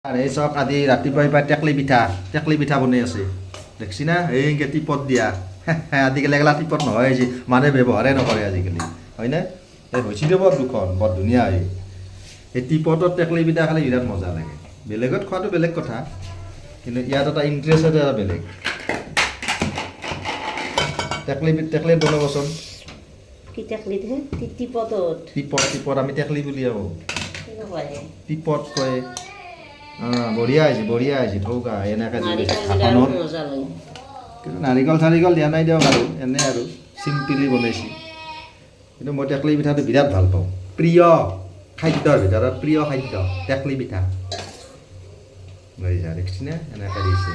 আৰু এই চাওক আজি ৰাতিপুৱাই পাই টেকলি পিঠা বনাই আছে দেখছি না এইকে টিপত দিয়া আজিকালি এগলা টিপত নহয় আজি মানুহে ব্যৱহাৰে নকৰে আজিকালি হয়নে এই হৈছিল বৰ দুখন বৰ ধুনীয়া হয় এই টিপটত টেকলি পিঠা খালে বিৰাট মজা লাগে বেলেগত খোৱাটো বেলেগ কথা কিন্তু ইয়াত এটা ইণ্টাৰেষ্ট এটা বেলেগ টেকলি বনাবচোন কি টেকলি দে টিপটত টিপট আমি টেকলি বুলি কওঁ টিপট কয় বঢ়িয়া হৈছে থৌকা এনেকৈ কিন্তু নাৰিকল চাৰিকল দিয়া নাই দিয়ক আৰু এনে আৰু চিম্পলি বনাইছে কিন্তু মই টেকলি পিঠাটো বিৰাট ভাল পাওঁ প্ৰিয় খাদ্যৰ ভিতৰত প্ৰিয় খাদ্য টেকলি পিঠা বুজিছা দেখিছেনে এনেকৈ দিছে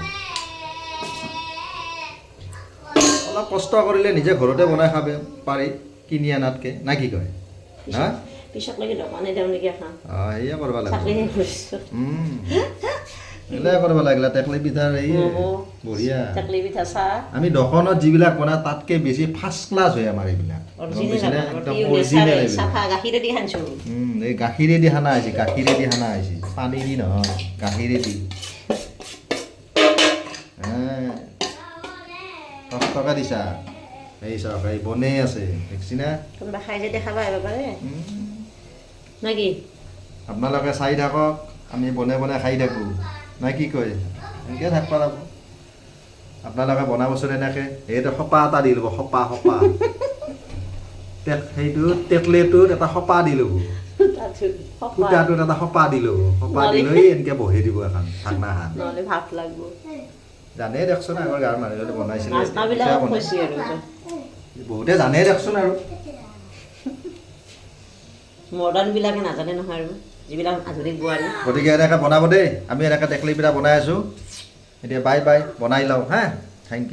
অলপ কষ্ট কৰিলে নিজে ঘৰতে বনাই খাব পাৰি কিনি আনাতকৈ না কি কয় হা সেয়ে কৰিব লাগিব এলাই কৰিব লাগিলে টেকলি পিঠাৰ এই বঢ়িয়া আমি দোকানত যিবিলাক বনাই তাতকৈ বেছি ফাৰ্ষ্ট ক্লাছ হয় আমাৰ এইবিলাক এই গাখীৰেদি সানা হৈছে পানী দি নহয় গাখীৰেদি 10 টকা দিছা এই চাওক এই বনাই আছে দেখছি না আপোনালোকে চাই থাকক আমি বনাই খাই থাকোঁ না কি কয় এনেকৈ থাকিব লাগিব আপোনালোকে বনাবচোন এনেকৈ সেইটো সপা এটা দি ল'ব সপা সেইটো টেকলিটোত এটা সপা দি ল'ব সূতাটোত এটা সপা দি ল'ব সপা দি লৈ এনেকৈ বহি দিব এখন ঢাকনাখন জানেই দেখোন আগৰ গাঁৱৰ মানুহে বনাইছিলে বহুতে জানেই দেখোন আৰু মডাৰ্ণবিলাকে নাজানে নহয় আৰু যিবিলাক আধুনিক বোৱাৰী গতিকে এনেকৈ বনাব দেই আমি এনেকৈ টেকলি পিঠা বনাই আছোঁ এতিয়া বাই বনাই লওঁ হা থেংক ইউ